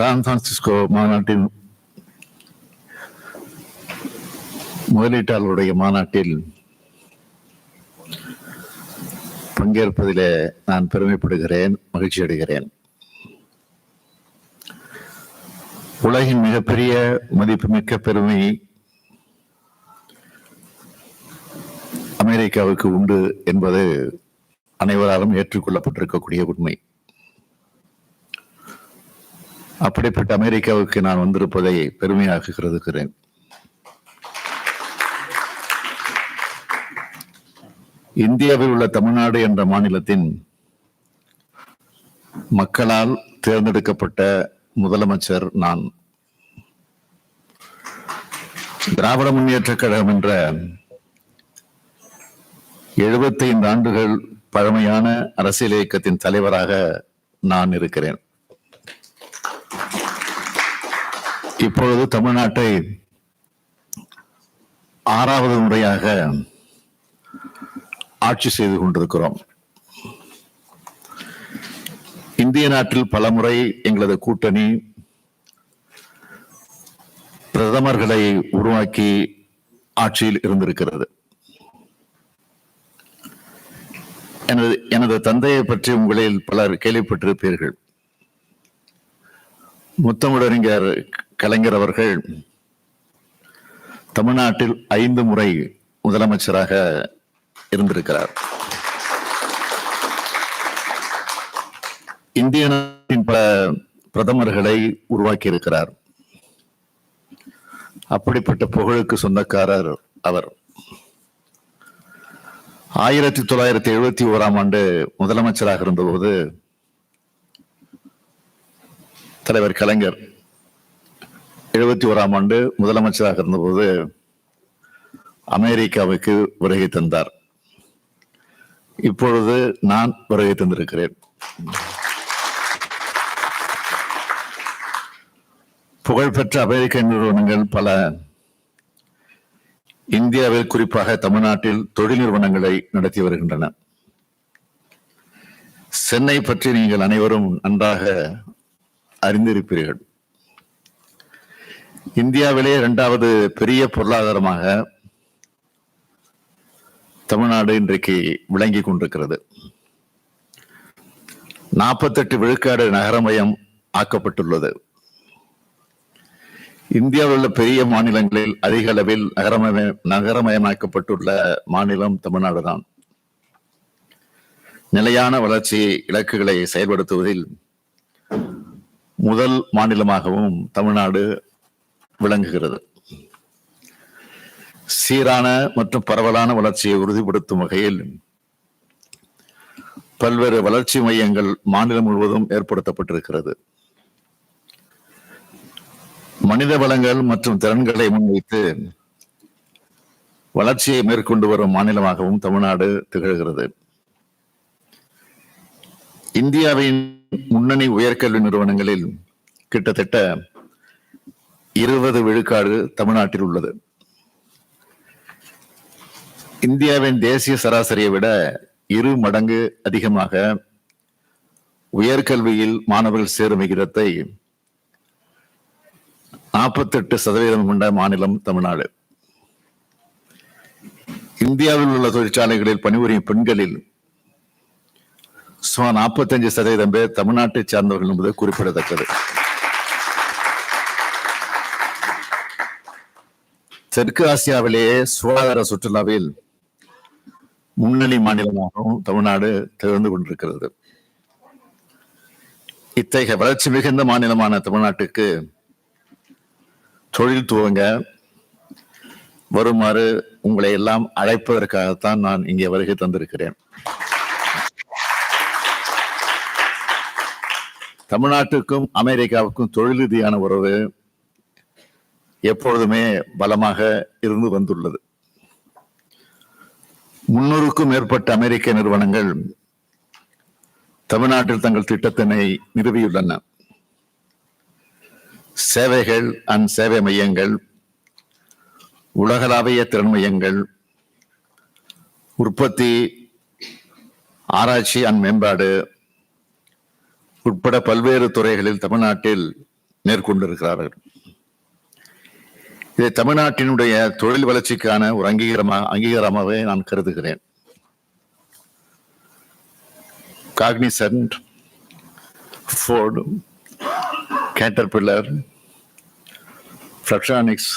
San Francisco மாநாட்டின் முதலீட்டாளருடைய மாநாட்டில் பங்கேற்பதிலே நான் பெருமைப்படுகிறேன், மகிழ்ச்சி அடைகிறேன். உலகின் மிகப்பெரிய மதிப்புமிக்க பெருமை அமெரிக்காவுக்கு உண்டு என்பது அனைவராலும் ஏற்றுக்கொள்ளப்பட்டிருக்கக்கூடிய உண்மை. அப்படிப்பட்ட அமெரிக்காவுக்கு நான் வந்திருப்பதை பெருமையாக கருதுகிறேன். இந்தியாவில் உள்ள தமிழ்நாடு என்ற மாநிலத்தின் மக்களால் தேர்ந்தெடுக்கப்பட்ட முதலமைச்சர் நான். திராவிட முன்னேற்ற கழகம் என்ற 75 ஆண்டுகள் பழமையான அரசியல் இயக்கத்தின் தலைவராக நான் இருக்கிறேன். இப்பொழுது தமிழ்நாட்டை 6வது முறையாக ஆட்சி செய்து கொண்டிருக்கிறோம். இந்திய நாட்டில் பலமுறை எங்களது கூட்டணி பிரதமர்களை உருவாக்கி ஆட்சியில் இருந்திருக்கிறது. எனது தந்தையை பற்றி உங்களில் பலர் கேள்விப்பட்டிருப்பீர்கள். முத்தமிழறிஞர் கலைஞர் அவர்கள் தமிழ்நாட்டில் 5 முறை முதலமைச்சராக இருந்திருக்கிறார். இந்திய நாட்டின் பல பிரதமர்களை உருவாக்கி இருக்கிறார். அப்படிப்பட்ட புகழுக்கு சொந்தக்காரர் அவர். 1971ஆம் ஆண்டு முதலமைச்சராக இருந்தபோது தலைவர் கலைஞர் 71ஆம் ஆண்டு முதலமைச்சராக இருந்தபோது அமெரிக்காவுக்கு வருகை தந்தார். இப்பொழுது நான் வருகை தந்திருக்கிறேன். புகழ்பெற்ற அமெரிக்க நிறுவனங்கள் பல இந்தியாவில், குறிப்பாக தமிழ்நாட்டில் தொழில் நிறுவனங்களை நடத்தி வருகின்றன. சென்னை பற்றி நீங்கள் அனைவரும் நன்றாக அறிந்திருப்பீர்கள். இந்தியாவிலே 2வது பெரிய பொருளாதாரமாக தமிழ்நாடு இன்றைக்கு விளங்கி கொண்டிருக்கிறது. 48 விழுக்காடு நகரமயம் ஆக்கப்பட்டுள்ளது. இந்தியாவில் உள்ள பெரிய மாநிலங்களில் அதிக அளவில் நகரமயமாக்கப்பட்டுள்ள மாநிலம் தமிழ்நாடு தான். நிலையான வளர்ச்சி இலக்குகளை செயல்படுத்துவதில் முதல் மாநிலமாகவும் தமிழ்நாடு விளங்குகிறது. சீரான மற்றும் பரவலான வளர்ச்சியை உறுதிப்படுத்தும் வகையில் பல்வேறு வளர்ச்சி மையங்கள் மாநிலம் முழுவதும் ஏற்படுத்தப்பட்டிருக்கிறது. மனித வளங்கள் மற்றும் திறன்களை முன்வைத்து வளர்ச்சியை மேற்கொண்டு வரும் மாநிலமாகவும் தமிழ்நாடு திகழ்கிறது. இந்தியாவின் முன்னணி உயர்கல்வி நிறுவனங்களில் கிட்டத்தட்ட 20 விழுக்காடு தமிழ்நாட்டில் உள்ளது. இந்தியாவின் தேசிய சராசரியை விட 2 மடங்கு அதிகமாக உயர்கல்வியில் மாணவர்கள் சேரும் விகிதத்தை 48% கொண்ட மாநிலம் தமிழ்நாடு. இந்தியாவில் உள்ள தொழிற்சாலைகளில் பணிபுரியும் பெண்களில் சுமார் 45% பேர் தமிழ்நாட்டை சார்ந்தவர்கள் என்பது குறிப்பிடத்தக்கது. தெற்கு ஆசியாவிலேயே சுகாதார சுற்றுலாவில் முன்னணி மாநிலமாகவும் தமிழ்நாடு திகழ்ந்து கொண்டிருக்கிறது. இத்தகைய வளர்ச்சி மிகுந்த மாநிலமான தமிழ்நாட்டுக்கு தொழில் துவங்க வருமாறு உங்களை எல்லாம் அழைப்பதற்காகத்தான் நான் இங்கே வருகை தந்திருக்கிறேன். தமிழ்நாட்டுக்கும் அமெரிக்காவுக்கும் தொழில் ரீதியான உறவு எப்பொழுதுமே பலமாக இருந்து வந்துள்ளது. 300க்கும் மேற்பட்ட அமெரிக்க நிறுவனங்கள் தமிழ்நாட்டில் தங்கள் திட்டத்தினை நிறுவியுள்ளன. சேவைகள் சேவை மையங்கள், உலகளாவிய திறன் மையங்கள், உற்பத்தி, ஆராய்ச்சி மேம்பாடு உட்பட பல்வேறு துறைகளில் தமிழ்நாட்டில் மேற்கொண்டிருக்கிறார்கள். இதை தமிழ்நாட்டினுடைய தொழில் வளர்ச்சிக்கான ஒரு அங்கீகாரமாகவே நான் கருதுகிறேன். Cognizant, Ford, Caterpillar, Flextronics,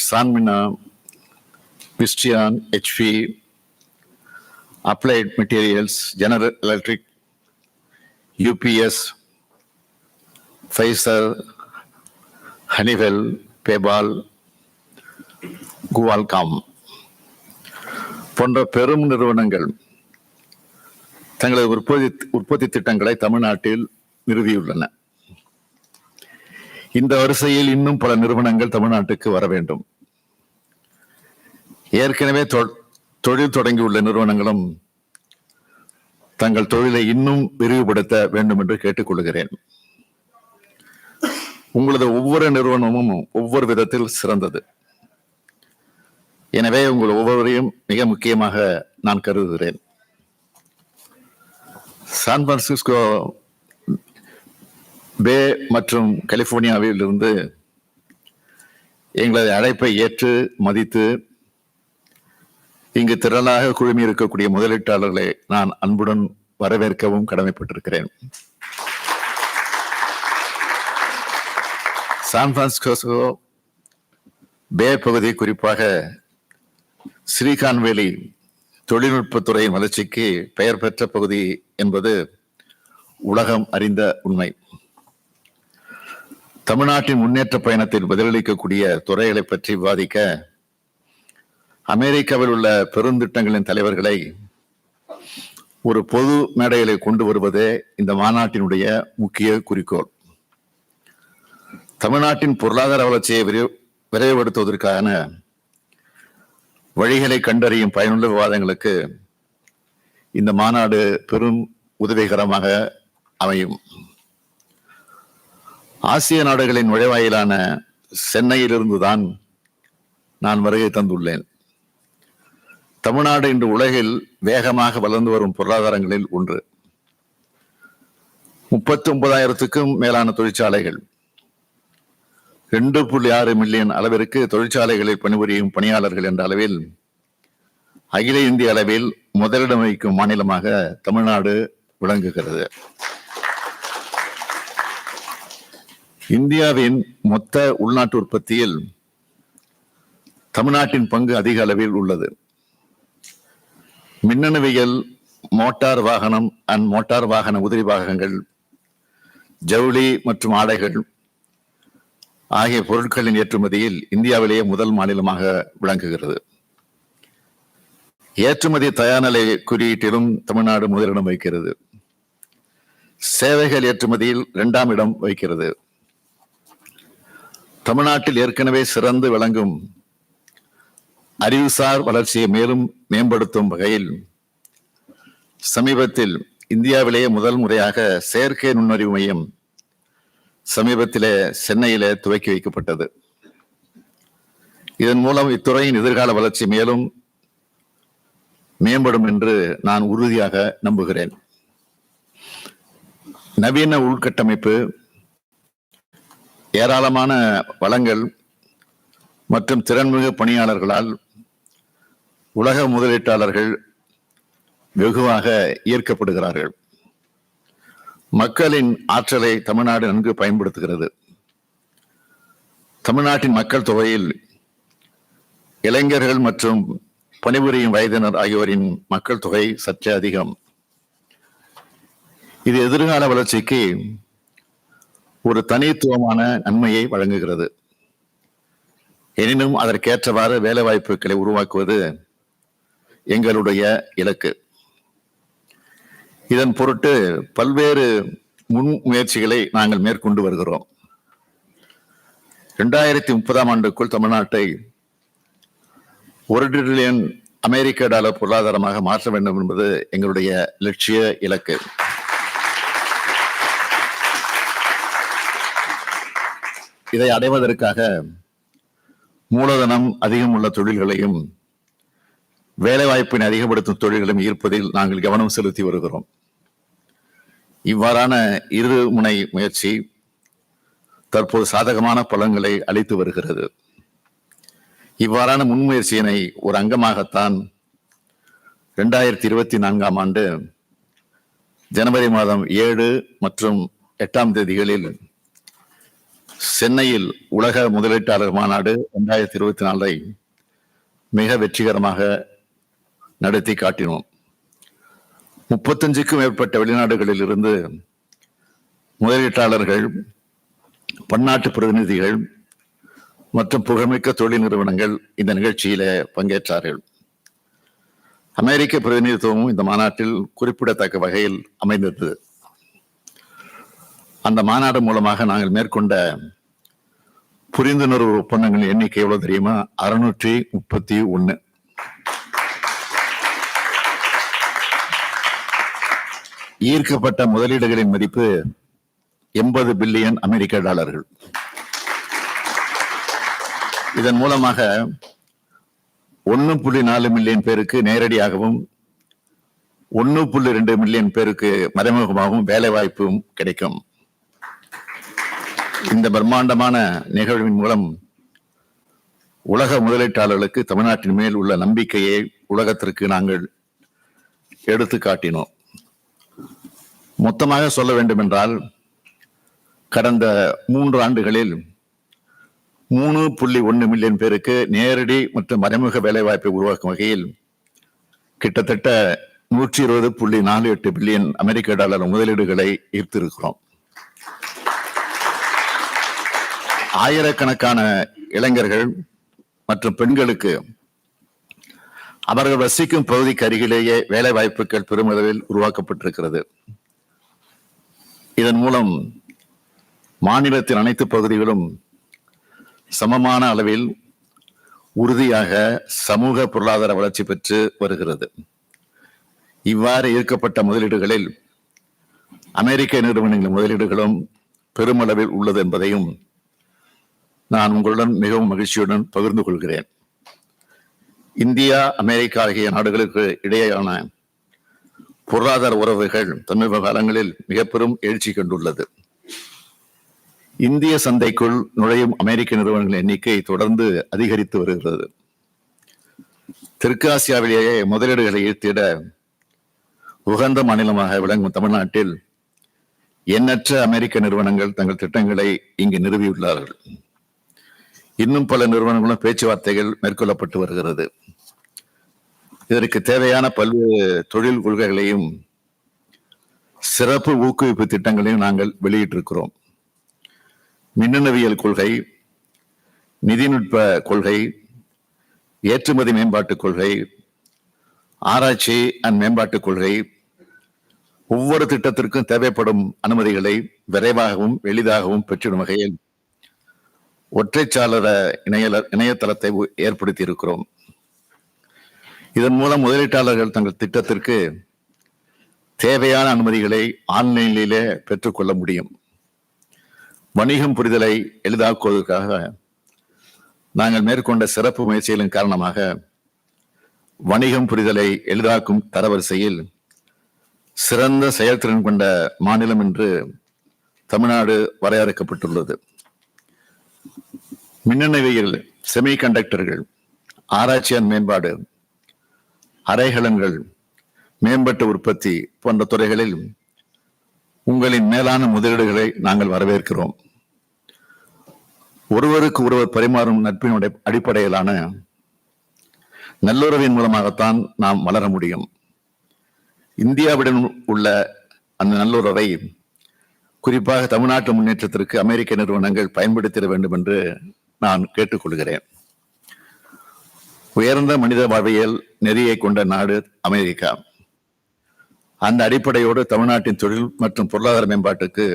Sanmina, Visteon, HP, Applied Materials, General Electric, UPS, Pfizer, Honeywell, PayPal, Qualcomm போன்ற பெரும் நிறுவனங்கள் தங்களது உற்பத்தி திட்டங்களை தமிழ்நாட்டில் நிறுவியுள்ளன. இந்த வரிசையில் இன்னும் பல நிறுவனங்கள் தமிழ்நாட்டுக்கு வர வேண்டும். ஏற்கனவே தொழில் தொடங்கியுள்ள நிறுவனங்களும் தங்கள் தொழிலை இன்னும் விரிவுபடுத்த வேண்டும் என்று கேட்டுக்கொள்கிறேன். உங்களது ஒவ்வொரு நிறுவனமும் ஒவ்வொரு விதத்தில் சிறந்தது. எனவே உங்கள் ஒவ்வொருவரையும் மிக முக்கியமாக நான் கருதுகிறேன். சான் பிரான்சிஸ்கோ பே மற்றும் கலிபோர்னியாவில் இருந்து எங்களது அழைப்பை ஏற்று மதித்து இங்கு திரளாக குழுமி இருக்கக்கூடிய முதலீட்டாளர்களை நான் அன்புடன் வரவேற்கவும் கடமைப்பட்டிருக்கிறேன். சான் பிரான்சிஸ்கோ பே பகுதி, குறிப்பாக சிலிகான் வேலி தொழில்நுட்பத்துறையின் வளர்ச்சிக்கு பெயர் பெற்ற பகுதி என்பது உலகம் அறிந்த உண்மை. தமிழ்நாட்டின் முன்னேற்ற பயணத்தில் பதிலளிக்கக்கூடிய துறைகளை பற்றி விவாதிக்க அமெரிக்காவில் உள்ள பெருந்திட்டங்களின் தலைவர்களை ஒரு பொது மேடைகளை கொண்டு வருவதே இந்த மாநாட்டினுடைய முக்கிய குறிக்கோள். தமிழ்நாட்டின் பொருளாதார வளர்ச்சியை விரைவுபடுத்துவதற்கான வழிகளை கண்டறியும் பயனுள்ள விவாதங்களுக்கு இந்த மாநாடு பெரும் உதவிகரமாக அமையும். ஆசிய நாடுகளின் நுழைவாயிலான சென்னையிலிருந்துதான் நான் வருகை தந்துள்ளேன். தமிழ்நாடு இன்று உலகில் வேகமாக வளர்ந்து வரும் பொருளாதாரங்களில் ஒன்று. 39,000க்கும் மேலான தொழிற்சாலைகள், 2.6 மில்லியன் அளவிற்கு தொழிற்சாலைகளில் பணிபுரியும் பணியாளர்கள் என்ற அளவில் அகில இந்திய அளவில் முதலிடம் வகிக்கும் மாநிலமாக தமிழ்நாடு விளங்குகிறது. இந்தியாவின் மொத்த உள்நாட்டு உற்பத்தியில் தமிழ்நாட்டின் பங்கு அதிக அளவில் உள்ளது. மின்னணுவியல், மோட்டார் வாகனம் அண்ட் மோட்டார் வாகன உதிரி பாகங்கள், ஜவுளி மற்றும் ஆடைகள் ஆகிய பொருட்களின் ஏற்றுமதியில் இந்தியாவிலேயே முதல் மாநிலமாக விளங்குகிறது. ஏற்றுமதி தயார்நிலை குறியீட்டிலும் தமிழ்நாடு முதலிடம் வகிக்கிறது. சேவைகள் ஏற்றுமதியில் 2ஆம் இடம் வகிக்கிறது. தமிழ்நாட்டில் ஏற்கனவே சிறந்து விளங்கும் அறிவுசார் வளர்ச்சியை மேலும் மேம்படுத்தும் வகையில் சமீபத்தில் இந்தியாவிலேயே முதல் முறையாக செயற்கை நுண்ணறிவு மையம் சமீபத்திலே சென்னையிலே துவக்கி வைக்கப்பட்டது. இதன் மூலம் இத்துறையின் எதிர்கால வளர்ச்சி மேலும் மேம்படும் என்று நான் உறுதியாக நம்புகிறேன். நவீன உள்கட்டமைப்பு, ஏராளமான வளங்கள் மற்றும் திறன்மிகு பணியாளர்களால் உலக முதலீட்டாளர்கள் வெகுவாக ஈர்க்கப்படுகிறார்கள். மக்களின் ஆற்றலை தமிழ்நாடு நன்கு பயன்படுத்துகிறது. தமிழ்நாட்டின் மக்கள் தொகையில் இளைஞர்கள் மற்றும் பணிபுரியும் வயதினர் ஆகியோரின் மக்கள் தொகை சற்றே அதிகம். இது எதிர்கால வளர்ச்சிக்கு ஒரு தனித்துவமான நன்மையை வழங்குகிறது. எனினும் அதற்கேற்றவாறு வேலை வாய்ப்புகளை உருவாக்குவது எங்களுடைய இலக்கு. இதன் பொருட்டு பல்வேறு முன் முயற்சிகளை நாங்கள் மேற்கொண்டு வருகிறோம். 2030ஆம் ஆண்டுக்குள் தமிழ்நாட்டை $1 டிரில்லியன் அமெரிக்க டாலர் பொருளாதாரமாக மாற்ற வேண்டும் என்பது எங்களுடைய லட்சிய இலக்கு. இதை அடைவதற்காக மூலதனம் அதிகம் உள்ள தொழில்களையும் வேலைவாய்ப்பினை அதிகப்படுத்தும் தொழில்களையும் ஈர்ப்பதில் நாங்கள் கவனம் செலுத்தி வருகிறோம். இவ்வாறான இருமுனை முயற்சி தற்போது சாதகமான பலன்களை அளித்து வருகிறது. இவ்வாறான முன்முயற்சியினை ஒரு அங்கமாகத்தான் 2024 ஆண்டு ஜனவரி மாதம் 7 மற்றும் 8 தேதிகளில் சென்னையில் உலக முதலீட்டாளர் மாநாடு 2024 மிக வெற்றிகரமாக நடத்தி காட்டினோம். 35க்கும் மேற்பட்ட வெளிநாடுகளில் இருந்து முதலீட்டாளர்கள், பன்னாட்டு பிரதிநிதிகள் மற்றும் புகழ்மிக்க தொழில் நிறுவனங்கள் இந்த நிகழ்ச்சியில பங்கேற்றார்கள். அமெரிக்க பிரதிநிதித்துவமும் இந்த மாநாட்டில் குறிப்பிடத்தக்க வகையில் அமைந்தது. அந்த மாநாடு மூலமாக நாங்கள் மேற்கொண்ட புரிந்துணர்வு ஒப்பந்தங்களின் எண்ணிக்கை எவ்வளவு தெரியுமா? 631. ஈர்க்கப்பட்ட முதலீடுகளின் மதிப்பு 80 பில்லியன் அமெரிக்க டாலர்கள். இதன் மூலமாக 1.4 மில்லியன் பேருக்கு நேரடியாகவும் 1.2 மில்லியன் பேருக்கு மறைமுகமாகவும் வேலை வாய்ப்பும் கிடைக்கும். இந்த பிரம்மாண்டமான நிகழ்வின் மூலம் உலக முதலீட்டாளர்களுக்கு தமிழ்நாட்டின் மேல் உள்ள நம்பிக்கையை உலகத்திற்கு நாங்கள் எடுத்து காட்டினோம். மொத்தமாக சொல்ல வேண்டும் என்றால், கடந்த 3 ஆண்டுகளில் 3.1 மில்லியன் பேருக்கு நேரடி மற்றும் மறைமுக வேலைவாய்ப்பை உருவாக்கும் வகையில் கிட்டத்தட்ட 120.48 பில்லியன் அமெரிக்க டாலர் முதலீடுகளை ஈர்த்திருக்கிறோம். ஆயிரக்கணக்கான இளைஞர்கள் மற்றும் பெண்களுக்கு அவர்கள் வசிக்கும் பகுதிக்கு அருகிலேயே வேலை வாய்ப்புகள் பெருமளவில் உருவாக்கப்பட்டிருக்கிறது. இதன் மூலம் மாநிலத்தின் அனைத்து பகுதிகளும் சமமான அளவில் உறுதியாக சமூக பொருளாதார வளர்ச்சி பெற்று வருகிறது. இவ்வாறு ஈர்க்கப்பட்ட முதலீடுகளில் அமெரிக்க நிறுவனங்களின் முதலீடுகளும் பெருமளவில் உள்ளது என்பதையும் நான் உங்களுடன் மிகவும் மகிழ்ச்சியுடன் பகிர்ந்து கொள்கிறேன். இந்தியா, அமெரிக்கா ஆகிய நாடுகளுக்கு இடையேயான பொருளாதார உறவுகள் சமீப காலங்களில் மிக பெரும் எழுச்சி கண்டுள்ளது. இந்திய சந்தைக்குள் நுழையும் அமெரிக்க நிறுவனங்களின் எண்ணிக்கை தொடர்ந்து அதிகரித்து வருகிறது. தெற்கு ஆசியாவிலேயே முதலீடுகளை ஈர்த்திட உகந்த மாநிலமாக விளங்கும் தமிழ்நாட்டில் எண்ணற்ற அமெரிக்க நிறுவனங்கள் தங்கள் திட்டங்களை இங்கு நிறுவியுள்ளார்கள். இன்னும் பல நிறுவனங்களும் பேச்சுவார்த்தைகள் மேற்கொள்ளப்பட்டு வருகிறது. இதற்கு தேவையான பல்வேறு தொழில் கொள்கைகளையும் சிறப்பு ஊக்குவிப்பு திட்டங்களையும் நாங்கள் வெளியிட்டிருக்கிறோம். மின்னணுவியல் கொள்கை, நிதிநுட்ப கொள்கை, ஏற்றுமதி மேம்பாட்டுக் கொள்கை, ஆராய்ச்சி அண்ட் மேம்பாட்டுக் கொள்கை, ஒவ்வொரு திட்டத்திற்கும் தேவைப்படும் அனுமதிகளை விரைவாகவும் எளிதாகவும் பெற்றிடும் வகையில் ஒற்றைச்சாளர இணையதளத்தை ஏற்படுத்தி இருக்கிறோம். இதன் மூலம் முதலீட்டாளர்கள் தங்கள் திட்டத்திற்கு தேவையான அனுமதிகளை ஆன்லைனிலே பெற்றுக்கொள்ள முடியும். வணிகம் புரிதலை எளிதாக்குவதற்காக நாங்கள் மேற்கொண்ட சிறப்பு முயற்சிகளின் காரணமாக வணிகம் புரிதலை எளிதாக்கும் தரவரிசையில் சிறந்த செயல்திறன் கொண்ட மாநிலம் என்று தமிழ்நாடு வரையறுக்கப்பட்டுள்ளது. மின்னணுவியல், செமிகண்டக்டர்கள், ஆராய்ச்சி மேம்பாடு, அரைகலன்கள், மேம்பட்ட உற்பத்தி போன்ற துறைகளில் உங்களின் மேலான முதலீடுகளை நாங்கள் வரவேற்கிறோம். ஒருவருக்கு ஒருவர் பரிமாறும் நட்பின் அடிப்படையிலான நல்லுறவின் மூலமாகத்தான் நாம் வளர முடியும். இந்தியாவுடன் உள்ள அந்த நல்லுறவை குறிப்பாக தமிழ்நாட்டு முன்னேற்றத்திற்கு அமெரிக்க நிறுவனங்கள் பயன்படுத்திட வேண்டும் என்று நான் கேட்டுக்கொள்கிறேன். உயர்ந்த மனித வாழ்வியல் நெறியை கொண்ட நாடு அமெரிக்கா. அந்த அடிப்படையோடு தமிழ்நாட்டின் தொழில் மற்றும் பொருளாதார மேம்பாட்டுக்கு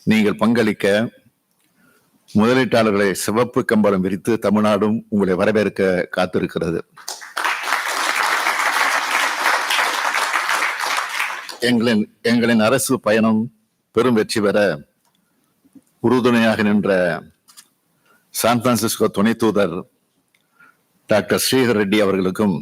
நீங்கள் பங்களிக்க முதலீட்டாளர்களை சிவப்பு கம்பளம் விரித்து தமிழ்நாடும் உங்களை வரவேற்க காத்திருக்கிறது. எங்களின் அரசு பயணம் பெரும் வெற்றி பெற உறுதுணையாக நின்ற சான் பிரான்சிஸ்கோ துணை தூதர் டாக்டர் ஸ்ரீஹர் ரெட்டி அவர்களுக்கும்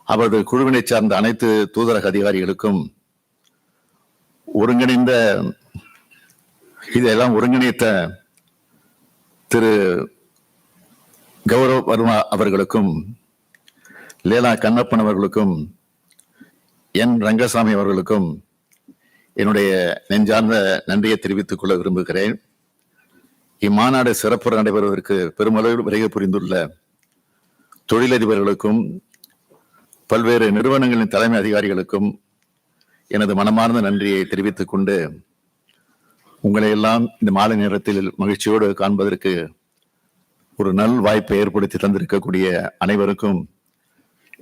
அவரது குழுவினை சார்ந்த அனைத்து தூதரக அதிகாரிகளுக்கும் ஒருங்கிணைந்த இதெல்லாம் ஒருங்கிணைத்த திரு கௌரவ் வர்மா அவர்களுக்கும், லேலா கண்ணப்பன் அவர்களுக்கும், என் ரங்கசாமி அவர்களுக்கும் என்னுடைய நெஞ்சார்ந்த நன்றியை தெரிவித்துக் கொள்ள விரும்புகிறேன். இம்மாநாடு சிறப்புற நடைபெறுவதற்கு பெருமளவில் வருகை புரிந்துள்ள தொழிலதிபர்களுக்கும் பல்வேறு நிறுவனங்களின் தலைமை அதிகாரிகளுக்கும் எனது மனமார்ந்த நன்றியை தெரிவித்துக் கொண்டு, உங்களை எல்லாம் இந்த மாலை நேரத்தில் மகிழ்ச்சியோடு காண்பதற்கு ஒரு நல் வாய்ப்பை ஏற்படுத்தி தந்திருக்கக்கூடிய அனைவருக்கும்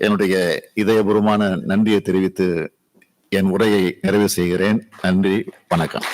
என்னுடைய இதயபூர்வமான நன்றியை தெரிவித்து என் உரையை நிறைவு செய்கிறேன். நன்றி, வணக்கம்.